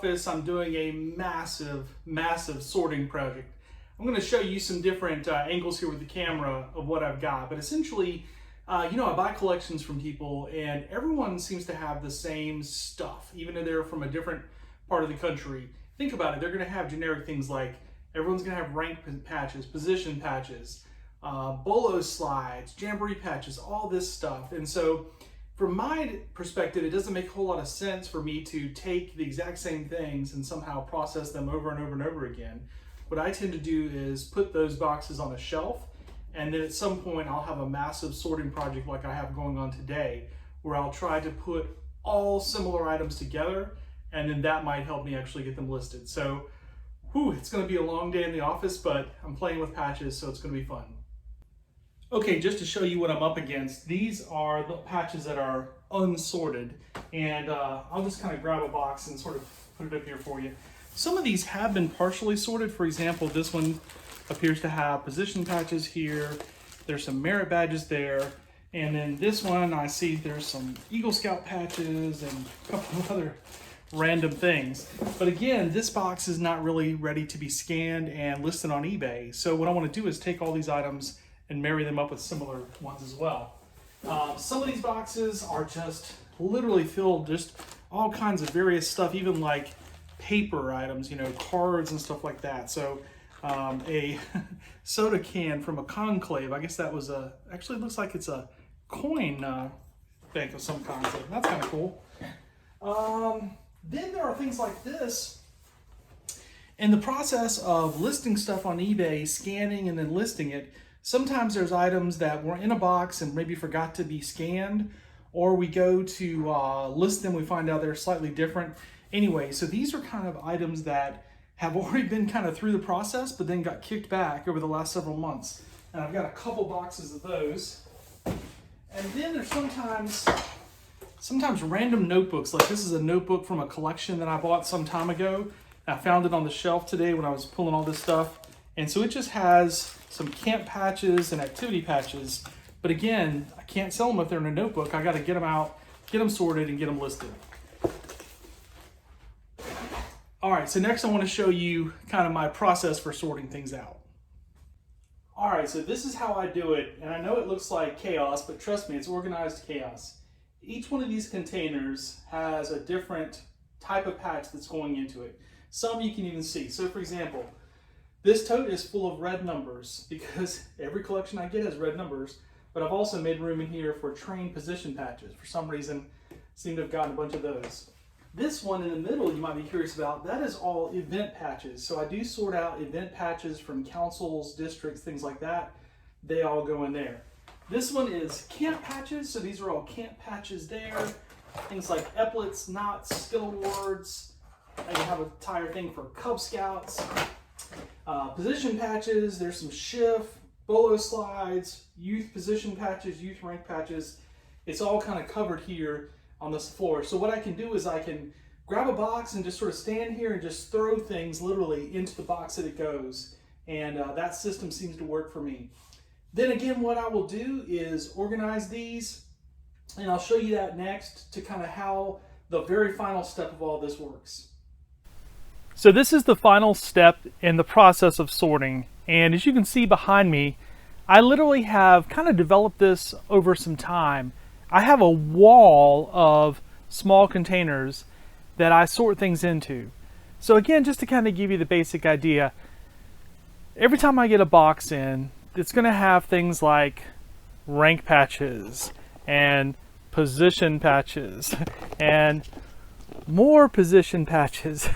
office, I'm doing a massive sorting project. I'm going to show you some different angles here with the camera of what I've got, but essentially, you know, I buy collections from people and everyone seems to have the same stuff, even if they're from a different part of the country. Think about it, they're going to have generic things like everyone's going to have rank patches, position patches, bolo slides, Jamboree patches, all this stuff. And so from my perspective, it doesn't make a whole lot of sense for me to take the exact same things and somehow process them over and over and over again. What I tend to do is put those boxes on a shelf, and then at some point I'll have a massive sorting project like I have going on today, where I'll try to put all similar items together, and then that might help me actually get them listed. So, it's gonna be a long day in the office, but I'm playing with patches, so it's gonna be fun. Okay, just to show you what I'm up against, these are the patches that are unsorted, and I'll just kind of grab a box and sort of put it up here for you. Some of these have been partially sorted. For example, this one appears to have position patches here. There's some merit badges there. And then this one, I see there's some Eagle Scout patches and a couple of other random things. But again, this box is not really ready to be scanned and listed on eBay. So what I want to do is take all these items and marry them up with similar ones as well. Some of these boxes are just literally filled just all kinds of various stuff, even like paper items, you know, cards and stuff like that. So a soda can from a conclave, I guess that was actually it looks like it's a coin bank of some kind, so that's kind of cool. Then there are things like this. In the process of listing stuff on eBay, scanning and then listing it, sometimes there's items that were in a box and maybe forgot to be scanned, or we go to list them, we find out they're slightly different. Anyway, so these are kind of items that have already been kind of through the process, but then got kicked back over the last several months. And I've got a couple boxes of those. And then there's sometimes random notebooks. Like this is a notebook from a collection that I bought some time ago. I found it on the shelf today when I was pulling all this stuff. And so it just has some camp patches and activity patches. But again, I can't sell them if they're in a notebook. I got to get them out, get them sorted, and get them listed. All right, so next I want to show you kind of my process for sorting things out. All right, so this is how I do it, and I know it looks like chaos, but trust me, it's organized chaos. Each one of these containers has a different type of patch that's going into it. Some you can even see. So for example, this tote is full of red numbers because every collection I get has red numbers, but I've also made room in here for train position patches. For some reason, I seem to have gotten a bunch of those. This one in the middle you might be curious about, that is all event patches. So I do sort out event patches from councils, districts, things like that. They all go in there. This one is camp patches, so these are all camp patches there. Things like epaulets, knots, skill awards. I have an entire thing for Cub Scouts. Position patches, there's some shift, bolo slides, youth position patches, youth rank patches. It's all kind of covered here on this floor. So what I can do is I can grab a box and just sort of stand here and just throw things literally into the box that it goes. And that system seems to work for me. Then again, what I will do is organize these, and I'll show you that next to kind of how the very final step of all this works. So this is the final step in the process of sorting. And as you can see behind me, I literally have kind of developed this over some time. I have a wall of small containers that I sort things into. So again, just to kind of give you the basic idea, every time I get a box in, it's going to have things like rank patches and position patches and more position patches.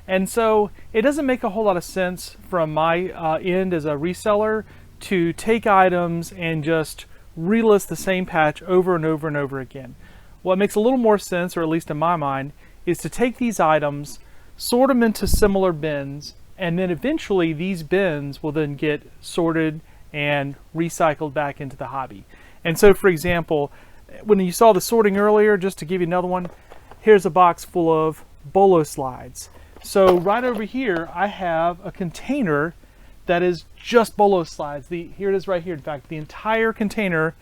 And so it doesn't make a whole lot of sense from my end as a reseller to take items and just relist the same patch over and over and over again. What makes a little more sense, or at least in my mind, is to take these items, sort them into similar bins, and then eventually these bins will then get sorted and recycled back into the hobby. And so for example, when you saw the sorting earlier, just to give you another one, here's a box full of bolo slides. So right over here I have a container that is just bolo slides. Here it is right here. In fact, the entire container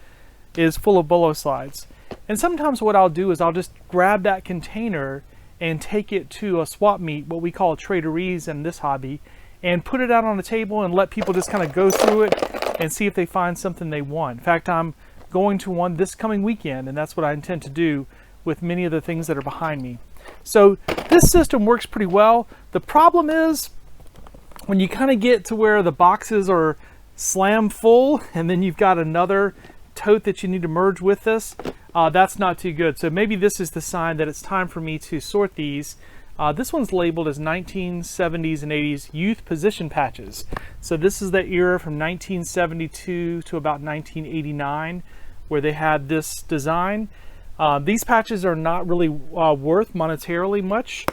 is full of bolo slides. And sometimes what I'll do is I'll just grab that container and take it to a swap meet, what we call traderies in this hobby, and put it out on the table and let people just kind of go through it and see if they find something they want. In fact, I'm going to one this coming weekend, and that's what I intend to do with many of the things that are behind me. So this system works pretty well. The problem is when you kind of get to where the boxes are slam full and then you've got another tote that you need to merge with this, that's not too good. So maybe this is the sign that it's time for me to sort these. This one's labeled as 1970s and 80s youth position patches. So this is the era from 1972 to about 1989 where they had this design. These patches are not really worth monetarily much,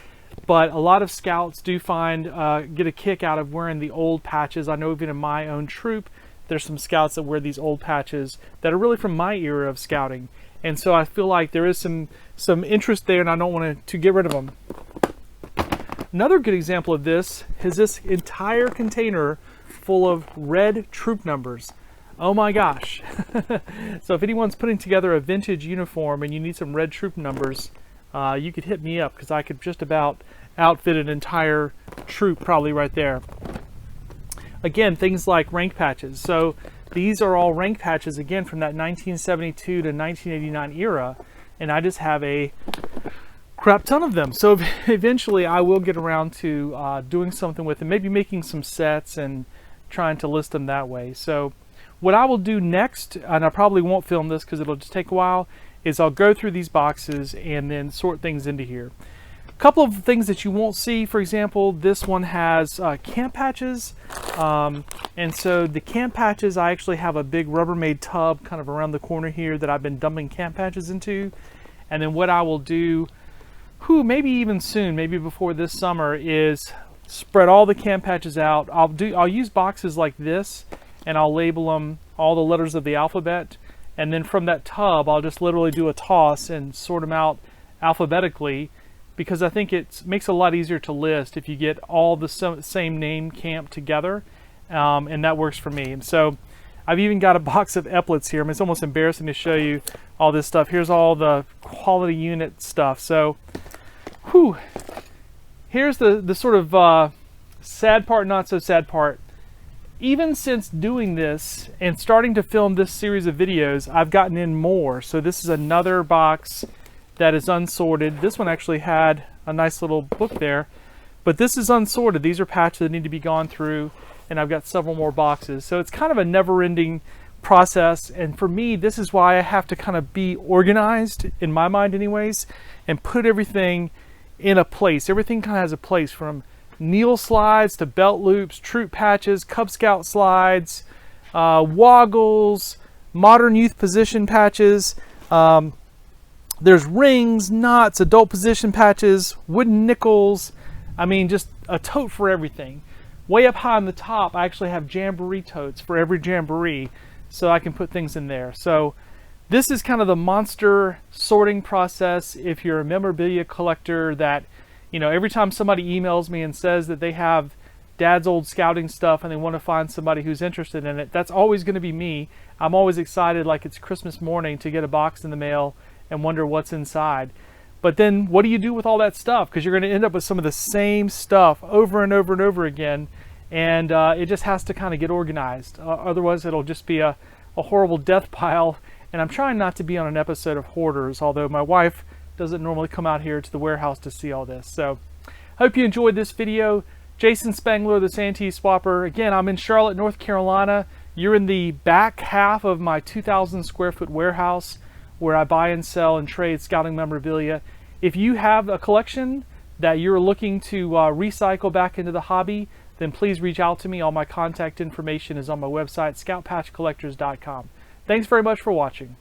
but a lot of scouts do get a kick out of wearing the old patches. I know even in my own troop, there's some scouts that wear these old patches that are really from my era of scouting. And so I feel like there is some interest there, and I don't want to get rid of them. Another good example of this is this entire container full of red troop numbers. Oh my gosh. So if anyone's putting together a vintage uniform and you need some red troop numbers, you could hit me up, because I could just about outfit an entire troop probably right there. Again, things like rank patches. So these are all rank patches, again, from that 1972 to 1989 era, and I just have a crap ton of them. So eventually I will get around to doing something with them, maybe making some sets and trying to list them that way. So what I will do next, and I probably won't film this because it'll just take a while, is I'll go through these boxes and then sort things into here. A couple of things that you won't see, for example, this one has camp patches. And so the camp patches, I actually have a big Rubbermaid tub kind of around the corner here that I've been dumping camp patches into. And then what I will do, maybe even soon, maybe before this summer, is spread all the camp patches out. I'll use boxes like this, and I'll label them all the letters of the alphabet. And then from that tub, I'll just literally do a toss and sort them out alphabetically, because I think it makes it a lot easier to list if you get all the same name camp together, and that works for me. And so I've even got a box of epaulets here. I mean, it's almost embarrassing to show you all this stuff. Here's all the quality unit stuff. So, here's the sort of sad part, not so sad part. Even since doing this and starting to film this series of videos, I've gotten in more. So this is another box that is unsorted. This one actually had a nice little book there, but this is unsorted. These are patches that need to be gone through, and I've got several more boxes. So it's kind of a never-ending process, and for me, this is why I have to kind of be organized, in my mind anyways, and put everything in a place. Everything kind of has a place, from needle slides to belt loops, troop patches, Cub Scout slides, woggles, modern youth position patches. There's rings, knots, adult position patches, wooden nickels. I mean, just a tote for everything. Way up high on the top, I actually have Jamboree totes for every Jamboree, so I can put things in there. So this is kind of the monster sorting process if you're a memorabilia collector that, you know, every time somebody emails me and says that they have Dad's old scouting stuff and they want to find somebody who's interested in it, that's always going to be me. I'm always excited like it's Christmas morning to get a box in the mail and wonder what's inside. But then what do you do with all that stuff? Because you're going to end up with some of the same stuff over and over and over again, and it just has to kind of get organized. Otherwise it'll just be a horrible death pile. And I'm trying not to be on an episode of Hoarders, although my wife doesn't normally come out here to the warehouse to see all this. So hope you enjoyed this video. Jason Spangler, the SanteeSwapper. Again, I'm in Charlotte, North Carolina. You're in the back half of my 2,000 square foot warehouse where I buy and sell and trade scouting memorabilia. If you have a collection that you're looking to recycle back into the hobby, then please reach out to me. All my contact information is on my website, scoutpatchcollectors.com. Thanks very much for watching.